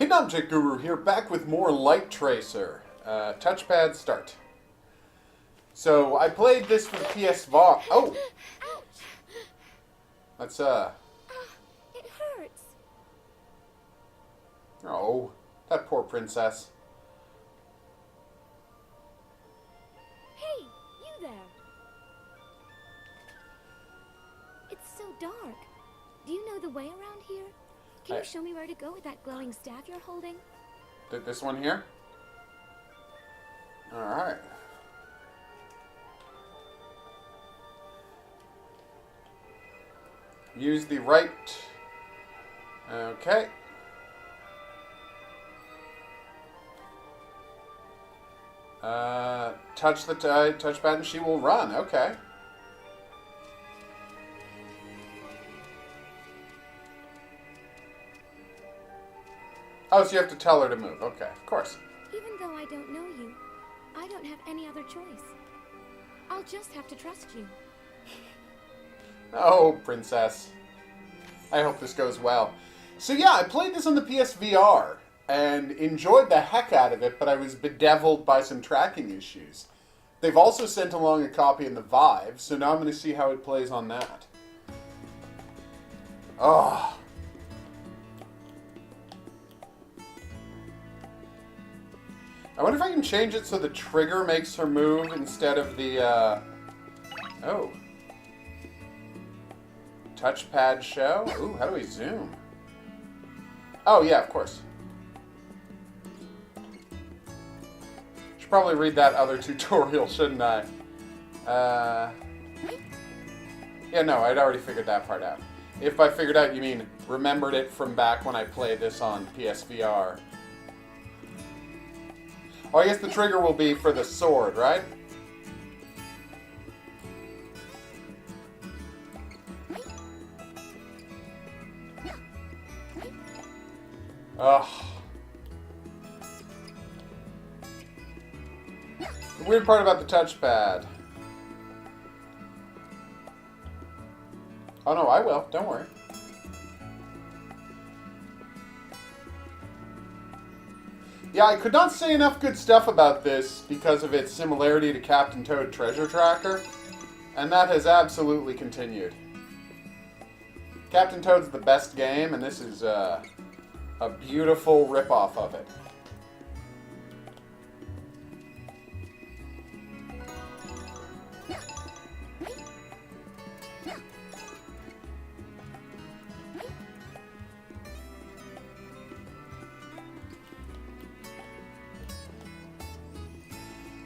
Hidden Object Guru here, back with more Light Tracer. Touchpad start. So, I played this for the PS Vita. Oh! Ouch! Let's, It hurts. Oh, that poor princess. Hey, you there. It's so dark. Do you know the way around here? Can you show me where to go with that glowing staff you're holding? This one here? Alright. Use the right... Okay. Touch the touchpad and she will run. Okay. Oh, so you have to tell her to move. Okay, of course. Even though I don't know you, I don't have any other choice. I'll just have to trust you. Oh, princess. I hope this goes well. So yeah, I played this on the PSVR and enjoyed the heck out of it, but I was bedeviled by some tracking issues. They've also sent along a copy in the Vive, so now I'm going to see how it plays on that. Oh. I wonder if I can change it so the trigger makes her move instead of the, Oh. Touchpad show? Ooh, how do we zoom? Oh, yeah, of course. Should probably read that other tutorial, shouldn't I? Yeah, no, I'd already figured that part out. If by figured out, you mean remembered it from back when I played this on PSVR. Oh, I guess the trigger will be for the sword, right? Ugh. The weird part about the touchpad. Oh no, I will. Don't worry. Yeah, I could not say enough good stuff about this because of its similarity to Captain Toad Treasure Tracker, and that has absolutely continued. Captain Toad's the best game, and this is a beautiful ripoff of it.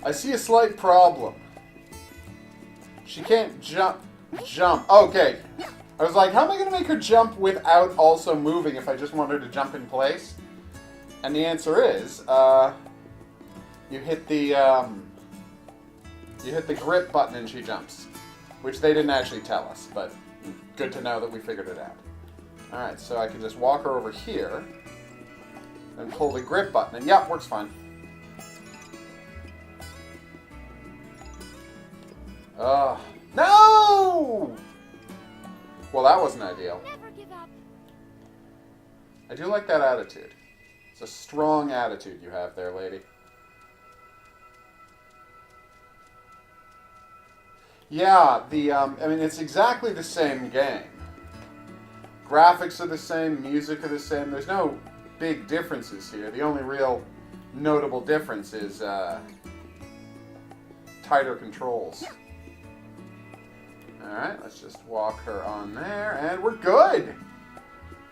I see a slight problem. She can't jump. Okay. I was like, how am I going to make her jump without also moving if I just want her to jump in place? And the answer is, you hit the grip button and she jumps. Which they didn't actually tell us, but good to know that we figured it out. Alright, so I can just walk her over here and pull the grip button, and yeah, works fine. No! Well, that wasn't ideal. Never give up. I do like that attitude. It's a strong attitude you have there, lady. Yeah, I mean, it's exactly the same game. Graphics are the same, music are the same. There's no big differences here. The only real notable difference is tighter controls. Alright, let's just walk her on there, and we're good!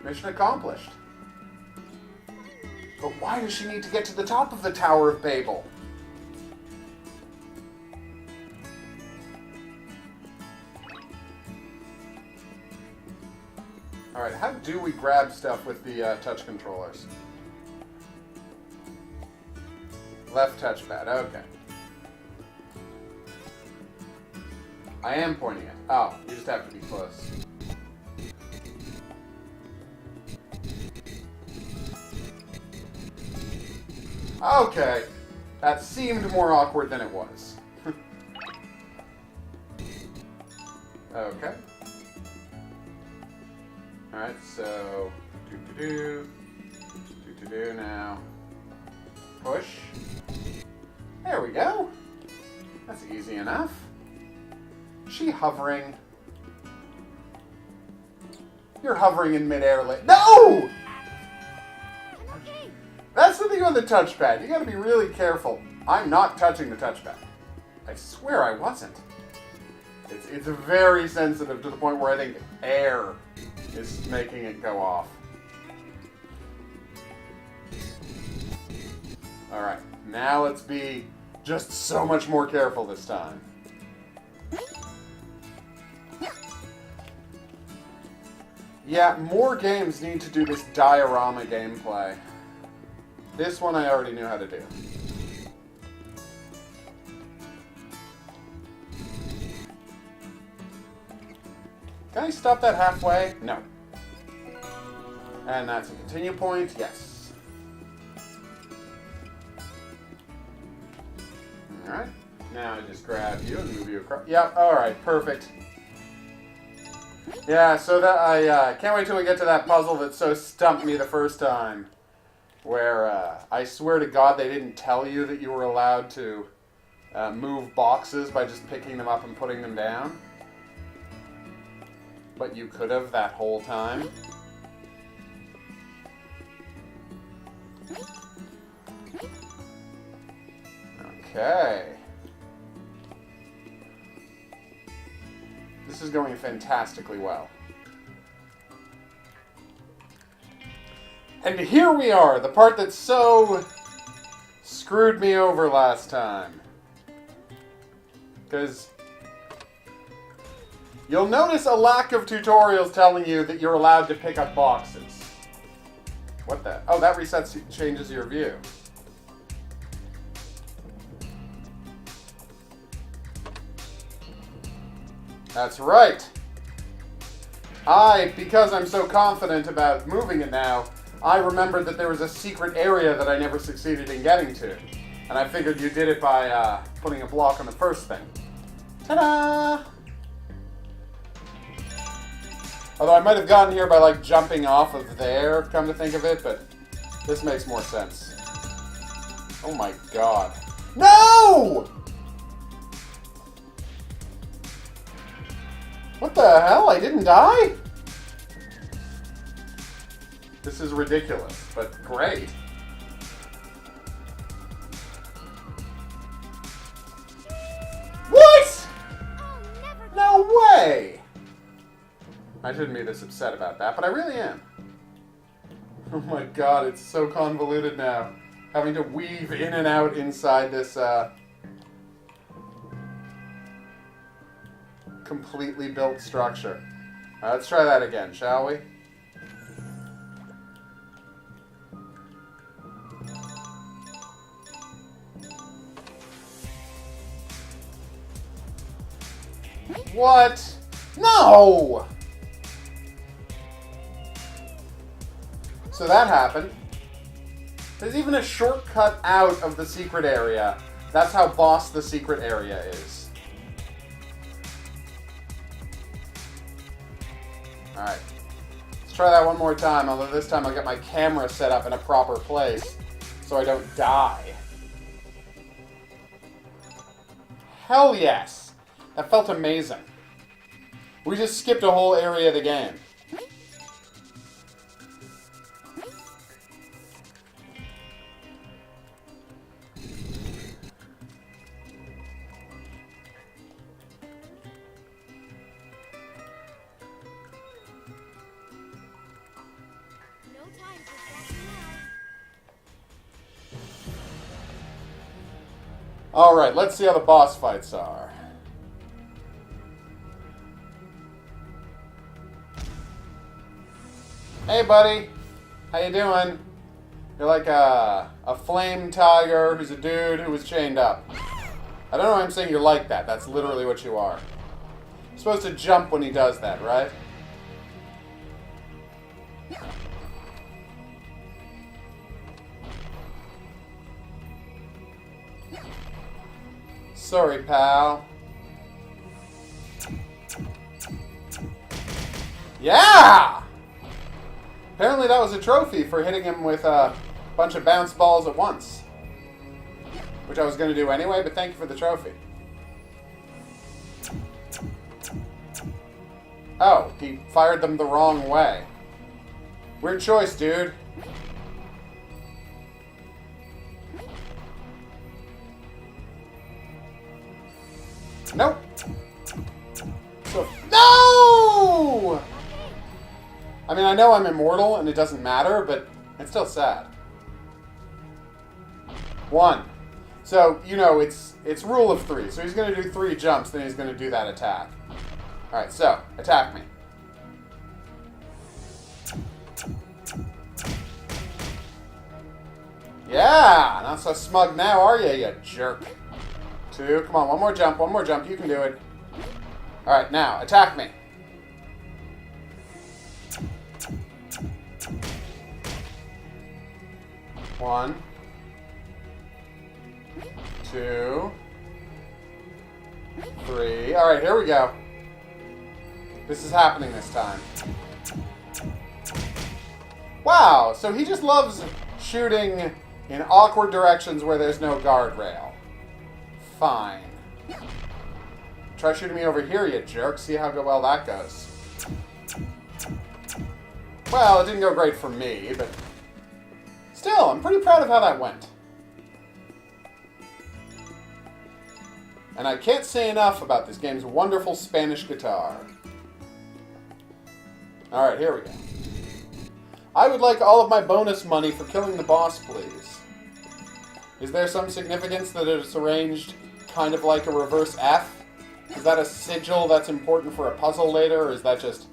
Mission accomplished. But why does she need to get to the top of the Tower of Babel? Alright, how do we grab stuff with the touch controllers? Left touchpad, okay. I am pointing it. Oh, you just have to be close. Okay. That seemed more awkward than it was. Okay. Alright, so... do now? Push. There we go. That's easy enough. She hovering. You're hovering in midair. No! Okay. That's the thing with the touchpad. You gotta be really careful. I'm not touching the touchpad. I swear I wasn't. It's very sensitive to the point where I think air is making it go off. Alright, now let's be just so much more careful this time. Yeah, more games need to do this diorama gameplay. This one I already knew how to do. Can I stop that halfway? No. And that's a continue point? Yes. Alright. Now I just grab you and move you across. Yep, alright, perfect. Yeah, so that I can't wait till we get to that puzzle that so stumped me the first time. Where I swear to God they didn't tell you that you were allowed to move boxes by just picking them up and putting them down. But you could have that whole time. Okay. This is going fantastically well. And here we are, the part that so screwed me over last time. Because you'll notice a lack of tutorials telling you that you're allowed to pick up boxes. What the? Oh, that resets, changes your view. That's right. Because I'm so confident about moving it now, I remembered that there was a secret area that I never succeeded in getting to. And I figured you did it by putting a block on the first thing. Ta-da! Although I might have gotten here by, like, jumping off of there, come to think of it, but this makes more sense. Oh my god. No! What the hell? I didn't die? This is ridiculous, but great. What? No way! I shouldn't be this upset about that, but I really am. Oh my god, it's so convoluted now. Having to weave in and out inside this, completely built structure. Alright, let's try that again, shall we? What? No! So that happened. There's even a shortcut out of the secret area. That's how boss the secret area is. Alright. Let's try that one more time, although this time I'll get my camera set up in a proper place so I don't die. Hell yes! That felt amazing. We just skipped a whole area of the game. Alright, let's see how the boss fights are. Hey buddy, how you doing? You're like a flame tiger who's a dude who was chained up. I don't know why I'm saying you're like that, that's literally what you are. You're supposed to jump when he does that, right? Sorry, pal. Yeah! Apparently that was a trophy for hitting him with bunch of bounce balls at once. Which I was going to do anyway, but thank you for the trophy. Oh, he fired them the wrong way. Weird choice, dude. Nope. So, no! I mean, I know I'm immortal and it doesn't matter, but it's still sad. 1. So, you know, it's rule of 3. So he's going to do 3 jumps, then he's going to do that attack. Alright, so, attack me. Yeah! Not so smug now, are you, you jerk? 2. Come on, one more jump, one more jump. You can do it. Alright, now, attack me. 1. 2. 3. Alright, here we go. This is happening this time. Wow, so he just loves shooting in awkward directions where there's no guardrail. Fine. Try shooting me over here, you jerk. See how well that goes. Well, it didn't go great for me, but still, I'm pretty proud of how that went. And I can't say enough about this game's wonderful Spanish guitar. Alright, here we go. I would like all of my bonus money for killing the boss, please. Is there some significance that it's arranged kind of like a reverse F? Is that a sigil that's important for a puzzle later, or is that just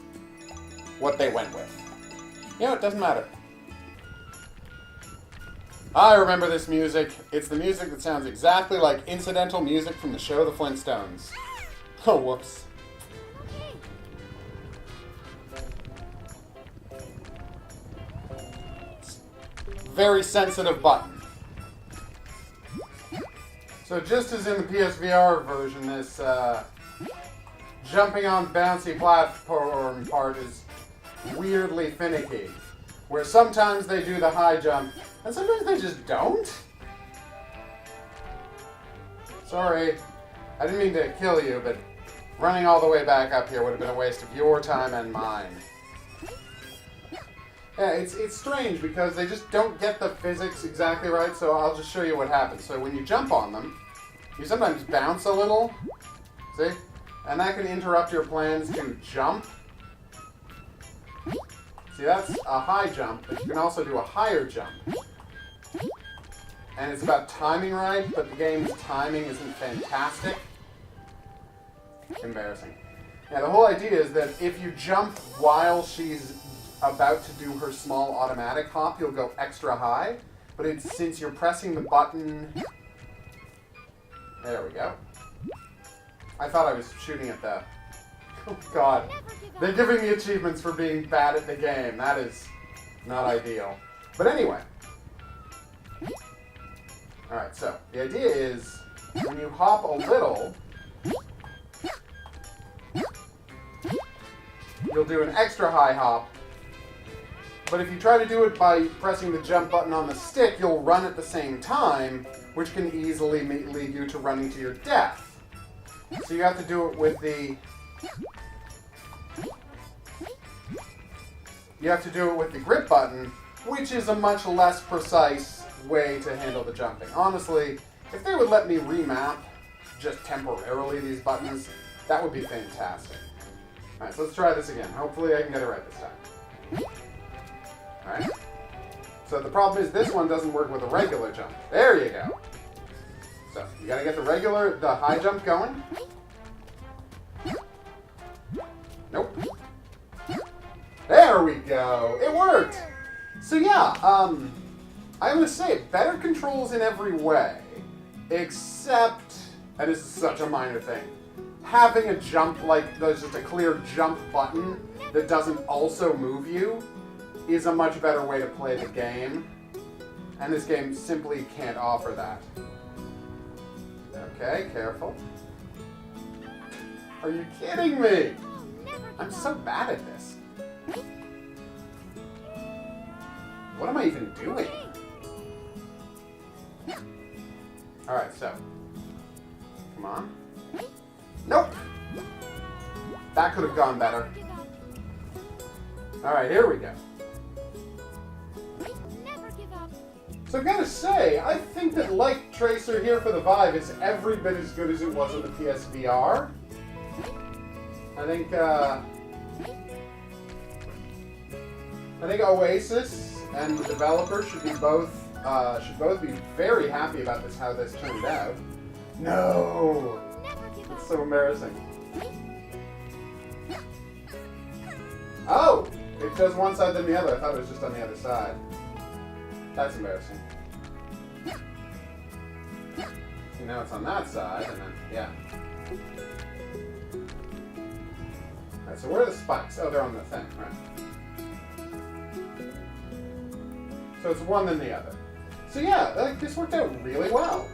what they went with? You know, it doesn't matter. I remember this music. It's the music that sounds exactly like incidental music from the show The Flintstones. Oh, whoops. Very sensitive button. So just as in the PSVR version, this jumping on bouncy platform part is weirdly finicky. Where sometimes they do the high jump, and sometimes they just don't. Sorry, I didn't mean to kill you, but running all the way back up here would have been a waste of your time and mine. Yeah, it's strange because they just don't get the physics exactly right, so I'll just show you what happens. So when you jump on them, you sometimes bounce a little, see? And that can interrupt your plans to jump. See, that's a high jump, but you can also do a higher jump. And it's about timing right, but the game's timing isn't fantastic. Embarrassing. Yeah, the whole idea is that if you jump while she's about to do her small automatic hop, you'll go extra high. But since you're pressing the button... There we go. I thought I was shooting at that. Oh god. They're giving me achievements for being bad at the game. That is not ideal. But anyway. Alright, so the idea is when you hop a little, you'll do an extra high hop. But if you try to do it by pressing the jump button on the stick, you'll run at the same time, which can easily lead you to running to your death. So you have to do it with the... You have to do it with the grip button, which is a much less precise way to handle the jumping. Honestly, if they would let me remap just temporarily these buttons, that would be fantastic. Alright, so let's try this again. Hopefully I can get it right this time. Alright. So the problem is this one doesn't work with a regular jump. There you go. So, you gotta get the high jump going. Nope. There we go. It worked. So yeah, I'm gonna say better controls in every way, except, and this is such a minor thing, having a jump, like there's just a clear jump button that doesn't also move you is a much better way to play the game, and this game simply can't offer that. Okay, careful. Are you kidding me? I'm so bad at this. What am I even doing? Alright, so. Come on. Nope! That could have gone better. Give up. Alright, here we go. Never give up. So I've got to say, I think that Light Tracer here for the Vive is every bit as good as it was on the PSVR. I think Oasis and the developer should both be very happy about how this turned out. No! Never give up. It's so embarrassing. Oh! It does one side then the other. I thought it was just on the other side. That's embarrassing. See, now it's on that side, and then, yeah. Alright, so where are the spikes? Oh, they're on the thing, right. So it's one then the other. So yeah, this worked out really well.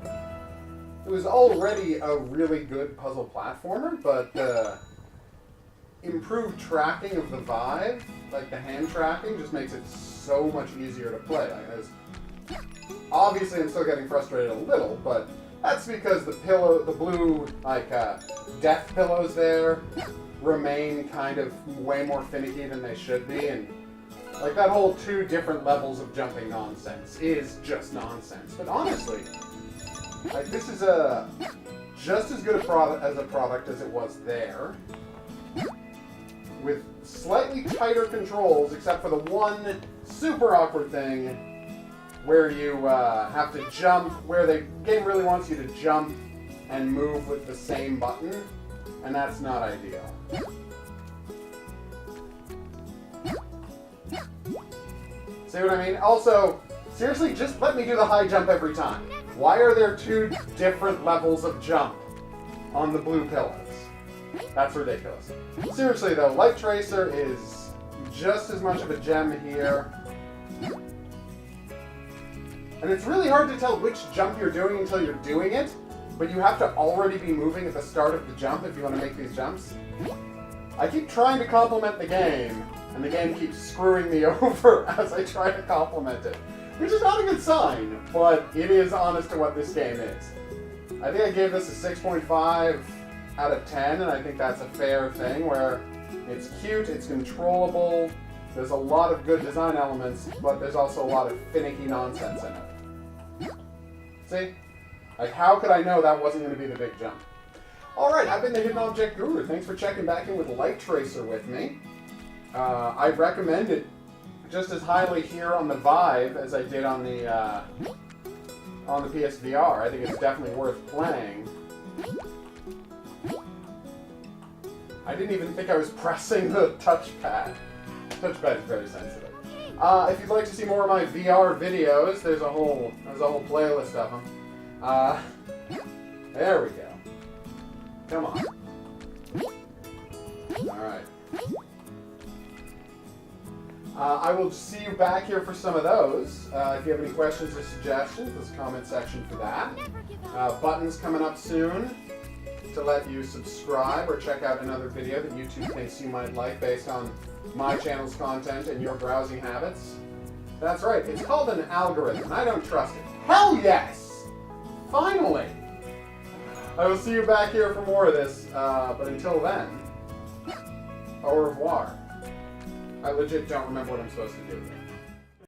It was already a really good puzzle platformer, but the improved tracking of the Vive, like the hand tracking, just makes it so much easier to play. Obviously I'm still getting frustrated a little, but that's because the blue, death pillows there remain kind of way more finicky than they should be, and like that whole 2 different levels of jumping nonsense is just nonsense. But honestly, like this is just as good a product as it was there, with slightly tighter controls, except for the one super awkward thing where you have to jump, where the game really wants you to jump and move with the same button, and that's not ideal. See what I mean? Also, seriously, just let me do the high jump every time. Why are there 2 different levels of jump on the blue pillows? That's ridiculous. Seriously though, Light Tracer is just as much of a gem here. And it's really hard to tell which jump you're doing until you're doing it, but you have to already be moving at the start of the jump if you want to make these jumps. I keep trying to compliment the game, and the game keeps screwing me over as I try to compliment it. Which is not a good sign, but it is honest to what this game is. I think I gave this a 6.5 out of 10, and I think that's a fair thing, where it's cute, it's controllable, there's a lot of good design elements, but there's also a lot of finicky nonsense in it. See? Like, how could I know that wasn't going to be the big jump? Alright, I've been the Hidden Object Guru. Thanks for checking back in with Light Tracer with me. I recommend it just as highly here on the Vive as I did on the PSVR. I think it's definitely worth playing. I didn't even think I was pressing the touchpad. The touchpad is very sensitive. If you'd like to see more of my VR videos, there's a whole playlist of them. There we go. Come on. Alright. I will see you back here for some of those. If you have any questions or suggestions, there's a comment section for that. Buttons coming up soon to let you subscribe or check out another video that YouTube thinks you might like based on my channel's content and your browsing habits. That's right, it's called an algorithm, and I don't trust it. Hell yes! Finally! I will see you back here for more of this, but until then, au revoir. I legit don't remember what I'm supposed to do.